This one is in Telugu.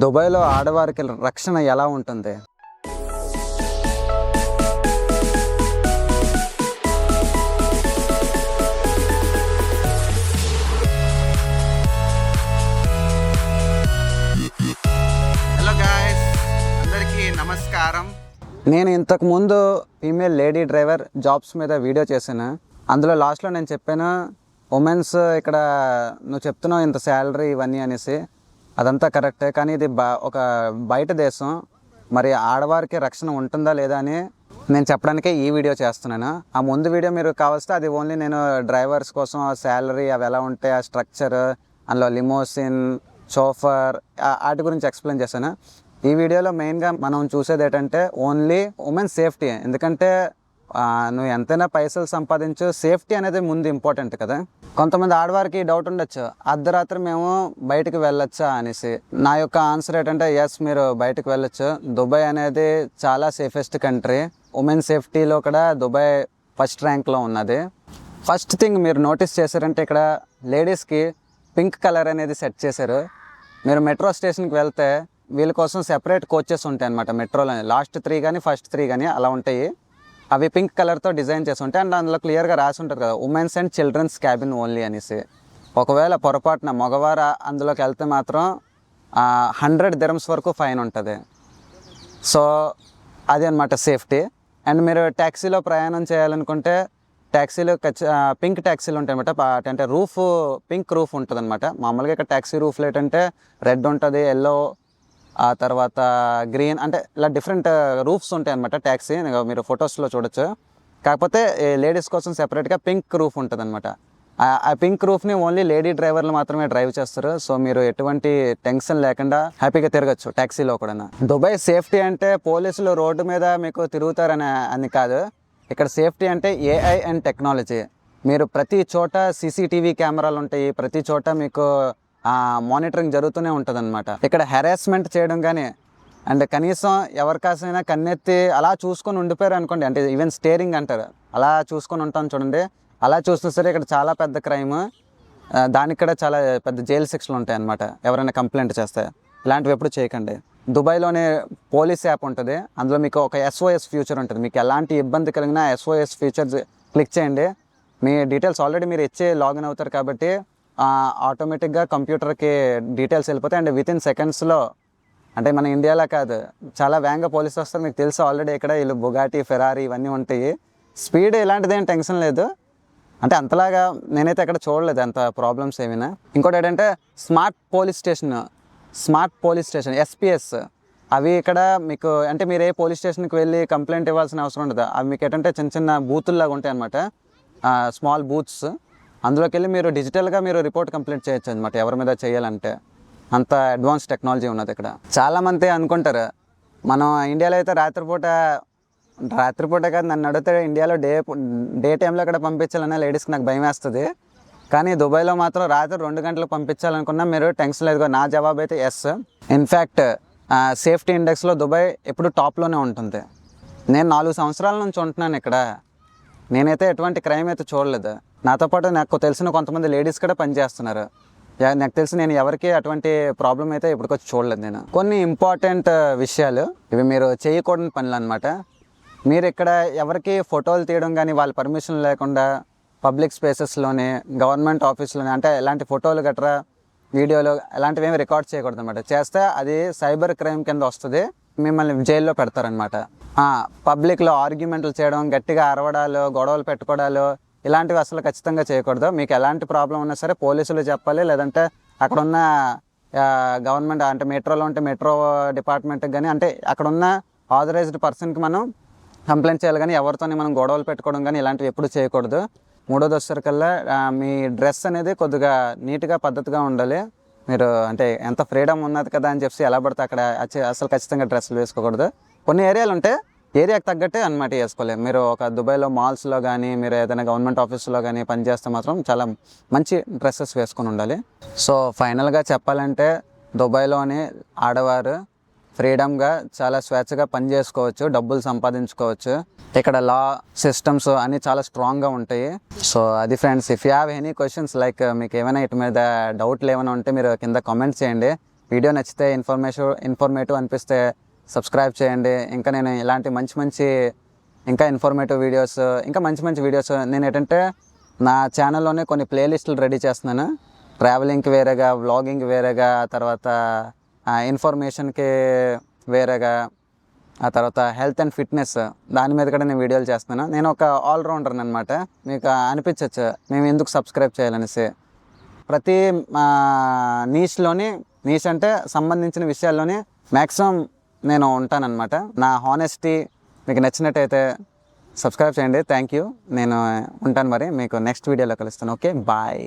దుబాయ్‌లో ఆడవారికి రక్షణ ఎలా ఉంటుంది? హలో గాయ్స్, అందరికీ నమస్కారం. నేను ఇంతకుముందు ఫీమేల్ లేడీ డ్రైవర్ జాబ్స్ మీద వీడియో చేశాను. అందులో లాస్ట్లో నేను చెప్పాను, ఉమెన్స్ ఇక్కడ నువ్వు చెప్తున్నావు ఇంత శాలరీ ఇవన్నీ అనేసి. అదంతా కరెక్టే, కానీ ఇది ఒక బయట దేశం. మరి ఆడవారికి రక్షణ ఉంటుందా లేదా అని నేను చెప్పడానికే ఈ వీడియో చేస్తున్నాను. ఆ ముందు వీడియో మీరు కావస్తే అది ఓన్లీ నేను డ్రైవర్స్ కోసం శాలరీ అవి ఎలా ఉంటాయి, ఆ స్ట్రక్చర్, అందులో లిమోసిన్, షోఫర్, వాటి గురించి ఎక్స్ప్లెయిన్ చేశాను. ఈ వీడియోలో మెయిన్గా మనం చూసేది ఏంటంటే ఓన్లీ ఉమెన్ సేఫ్టీ. ఎందుకంటే నువ్వు ఎంతైనా పైసలు సంపాదించు, సేఫ్టీ అనేది ముందు ఇంపార్టెంట్ కదా. కొంతమంది ఆడవారికి డౌట్ ఉండొచ్చు, అర్ధరాత్రి మేము బయటకు వెళ్ళొచ్చా అనేసి. నా యొక్క ఆన్సర్ ఏంటంటే ఎస్, మీరు బయటకు వెళ్ళొచ్చు. దుబాయ్ అనేది చాలా సేఫెస్ట్ కంట్రీ. ఉమెన్ సేఫ్టీలో కూడా దుబాయ్ ఫస్ట్ ర్యాంక్లో ఉన్నది. ఫస్ట్ థింగ్ మీరు నోటీస్ చేశారంటే ఇక్కడ లేడీస్కి పింక్ కలర్ అనేది సెట్ చేశారు. మీరు మెట్రో స్టేషన్కి వెళ్తే వీళ్ళ కోసం సెపరేట్ కోచెస్ ఉంటాయి అన్నమాట. మెట్రోలో లాస్ట్ 3 కానీ ఫస్ట్ 3 కానీ అలా ఉంటాయి. అవి పింక్ కలర్తో డిజైన్ చేసి ఉంటాయి. అండ్ అందులో క్లియర్గా రాసి ఉంటుంది కదా, women's and children's cabin only అనేసి. ఒకవేళ పొరపాటున మగవారు అందులోకి వెళ్తే మాత్రం 100 dirhams వరకు ఫైన్ ఉంటుంది. సో అది అనమాట సేఫ్టీ. అండ్ మీరు ట్యాక్సీలో ప్రయాణం చేయాలనుకుంటే ట్యాక్సీలు పింక్ ట్యాక్సీలు ఉంటాయి అనమాట. అంటే రూఫ్ పింక్ రూఫ్ ఉంటుంది అనమాట. మామూలుగా ఇక్కడ ట్యాక్సీ రూఫ్లు ఏంటంటే రెడ్ ఉంటుంది, ఎల్లో, ఆ తర్వాత గ్రీన్, అంటే ఇలా డిఫరెంట్ రూఫ్స్ ఉంటాయి అనమాట ట్యాక్సీ. మీరు ఫొటోస్లో చూడొచ్చు. కాకపోతే లేడీస్ కోసం సెపరేట్గా పింక్ రూఫ్ ఉంటుంది అనమాట. ఆ పింక్ రూఫ్ని ఓన్లీ లేడీ డ్రైవర్లు మాత్రమే డ్రైవ్ చేస్తారు. సో మీరు ఎటువంటి టెన్షన్ లేకుండా హ్యాపీగా తిరగచ్చు ట్యాక్సీలో కూడా. దుబాయ్ సేఫ్టీ అంటే పోలీసులు రోడ్డు మీద మీకు తిరుగుతారని కాదు. ఇక్కడ సేఫ్టీ అంటే ఏఐ అండ్ టెక్నాలజీ. మీరు ప్రతి చోట సీసీటీవీ కెమెరాలు ఉంటాయి, ప్రతి చోట మీకు మానిటరింగ్ జరుగుతూనే ఉంటుంది అనమాట. ఇక్కడ హెరాస్మెంట్ చేయడం కానీ, అండ్ కనీసం ఎవరికాసైనా కన్నెత్తి అలా చూసుకొని ఉండిపోయారు అనుకోండి, అంటే ఈవెన్ స్టేరింగ్ అంటారు, అలా చూసుకొని ఉంటాను చూడండి, అలా చూస్తే సరే ఇక్కడ చాలా పెద్ద క్రైమ్. దానికి కూడా చాలా పెద్ద జైలు శిక్షలు ఉంటాయి అనమాట ఎవరైనా కంప్లైంట్ చేస్తే. ఇలాంటివి ఎప్పుడు చేయకండి. దుబాయ్లోనే పోలీస్ యాప్ ఉంటుంది. అందులో మీకు ఒక SOS ఫ్యూచర్ ఉంటుంది. మీకు ఎలాంటి ఇబ్బంది కలిగినా SOS ఫీచర్స్ క్లిక్ చేయండి. మీ డీటెయిల్స్ ఆల్రెడీ మీరు ఇచ్చే లాగిన్ అవుతారు కాబట్టి ఆటోమేటిక్గా కంప్యూటర్కి డీటెయిల్స్ వెళ్ళిపోతాయి. అండ్ వితిన్ సెకండ్స్లో, అంటే మన ఇండియాలో కాదు, చాలా వేగంగా పోలీసు వస్తారు. మీకు తెలుసు ఆల్రెడీ ఇక్కడ వీళ్ళు బుగాటి, ఫెరారీ ఇవన్నీ ఉంటాయి. స్పీడ్ ఇలాంటిదేం టెన్షన్ లేదు. అంటే అంతలాగా నేనైతే అక్కడ చూడలేదు అంత ప్రాబ్లమ్స్ ఏమైనా. ఇంకోటి ఏంటంటే స్మార్ట్ పోలీస్ స్టేషన్ SPS, అవి ఇక్కడ మీకు, అంటే మీరు ఏ పోలీస్ స్టేషన్కి వెళ్ళి కంప్లైంట్ ఇవ్వాల్సిన అవసరం ఉండదు. అవి మీకు ఏంటంటే చిన్న చిన్న బూతుల్లాగా ఉంటాయి అనమాట, స్మాల్ బూత్స్. అందులోకి వెళ్ళి మీరు డిజిటల్గా మీరు రిపోర్ట్ కంప్లైంట్ చేయొచ్చు అనమాట ఎవరి మీద చేయాలంటే. అంత అడ్వాన్స్ టెక్నాలజీ ఉన్నది ఇక్కడ. చాలామంది అనుకుంటారు మనం ఇండియాలో అయితే రాత్రిపూట కాదు, నన్ను అడిగితే ఇండియాలో డే టైంలో ఇక్కడ పంపించాలన్నా లేడీస్కి నాకు భయం వేస్తుంది. కానీ దుబాయ్లో మాత్రం రాత్రి 2 గంటలకు పంపించాలనుకున్నా మీరు టెన్షన్ లేదు. నా జవాబు అయితే ఎస్. ఇన్ఫ్యాక్ట్ సేఫ్టీ ఇండెక్స్లో దుబాయ్ ఎప్పుడు టాప్లోనే ఉంటుంది. నేను 4 సంవత్సరాల నుంచి ఉంటున్నాను ఇక్కడ. నేనైతే ఎటువంటి క్రైమ్ అయితే చూడలేదు. నాతో పాటు నాకు తెలిసిన కొంతమంది లేడీస్ కూడా పనిచేస్తున్నారు. నాకు తెలిసి నేను ఎవరికి అటువంటి ప్రాబ్లం అయితే ఇప్పటికొచ్చి చూడలేదు నేను. కొన్ని ఇంపార్టెంట్ విషయాలు ఇవి మీరు చేయకూడని పనులు అనమాట. మీరు ఇక్కడ ఎవరికి ఫోటోలు తీయడం కానీ వాళ్ళ పర్మిషన్ లేకుండా పబ్లిక్ స్పేసెస్లోనే, గవర్నమెంట్ ఆఫీస్లోనే, అంటే ఎలాంటి ఫోటోలు గట్రా వీడియోలు ఎలాంటివి ఏమి రికార్డ్ చేయకూడదు అనమాట. చేస్తే అది సైబర్ క్రైమ్ కింద వస్తుంది, మిమ్మల్ని జైల్లో పెడతారనమాట. పబ్లిక్లో ఆర్గ్యుమెంట్లు చేయడం, గట్టిగా అరవడాలు, గొడవలు పెట్టుకోవడాలు ఇలాంటివి అసలు ఖచ్చితంగా చేయకూడదు. మీకు ఎలాంటి ప్రాబ్లం ఉన్నా సరే పోలీసులు చెప్పాలి, లేదంటే అక్కడున్న గవర్నమెంట్, అంటే మెట్రోలో ఉంటే మెట్రో డిపార్ట్మెంట్కి కానీ, అంటే అక్కడున్న ఆథరైజ్డ్ పర్సన్కి మనం కంప్లైంట్ చేయాలి. కానీ ఎవరితోని మనం గొడవలు పెట్టుకోవడం కానీ ఇలాంటివి ఎప్పుడు చేయకూడదు. 3వ వచ్చేసరికల్లా మీ డ్రెస్ అనేది కొద్దిగా నీట్గా పద్ధతిగా ఉండాలి. మీరు అంటే ఎంత ఫ్రీడమ్ ఉన్నది కదా అని చెప్పి ఎలా పడితే అక్కడ అసలు ఖచ్చితంగా డ్రెస్సులు వేసుకోకూడదు. కొన్ని ఏరియాలు ఉంటాయి, ఏరియాకి తగ్గట్టే అనమాట వేసుకోలేదు. మీరు ఒక దుబాయ్లో మాల్స్లో కానీ, మీరు ఏదైనా గవర్నమెంట్ ఆఫీస్లో కానీ పనిచేస్తే మాత్రం చాలా మంచి డ్రెస్సెస్ వేసుకొని ఉండాలి. సో ఫైనల్గా చెప్పాలంటే దుబాయ్లోని ఆడవారు ఫ్రీడమ్గా చాలా స్వేచ్ఛగా పని చేసుకోవచ్చు, డబ్బులు సంపాదించుకోవచ్చు. ఇక్కడ లా సిస్టమ్స్ అన్నీ చాలా స్ట్రాంగ్గా ఉంటాయి. సో అది friends, if you have any questions like మీకు ఏమైనా ఇటు మీద డౌట్లు ఏమైనా ఉంటే మీరు కింద కామెంట్స్ చేయండి. వీడియో నచ్చితే ఇన్ఫర్మేటివ్ అనిపిస్తే సబ్స్క్రైబ్ చేయండి. ఇంకా నేను ఇలాంటి మంచి ఇంకా ఇన్ఫర్మేటివ్ వీడియోస్, ఇంకా మంచి వీడియోస్ నేను ఏంటంటే నా ఛానల్లోనే కొన్ని ప్లేలిస్టులు రెడీ చేస్తున్నాను. ట్రావెలింగ్కి వేరేగా, వ్లాగింగ్ వేరేగా, తర్వాత ఇన్ఫర్మేషన్కి వేరేగా, ఆ తర్వాత హెల్త్ అండ్ ఫిట్నెస్ దాని మీద కూడా నేను వీడియోలు చేస్తున్నాను. నేను ఒక ఆల్రౌండర్ని అనమాట. మీకు అనిపించవచ్చు మేము ఎందుకు సబ్స్క్రైబ్ చేయాలనేసి. ప్రతి నీష్ అంటే సంబంధించిన విషయాల్లోనే మ్యాక్సిమం నేను ఉంటానన్నమాట. నా హానెస్టీ మీకు నచ్చినట్టయితే సబ్స్క్రైబ్ చేయండి. Thank you. నేను ఉంటాను మరి. మీకు నెక్స్ట్ వీడియోలో కలుస్తాను. Okay, bye.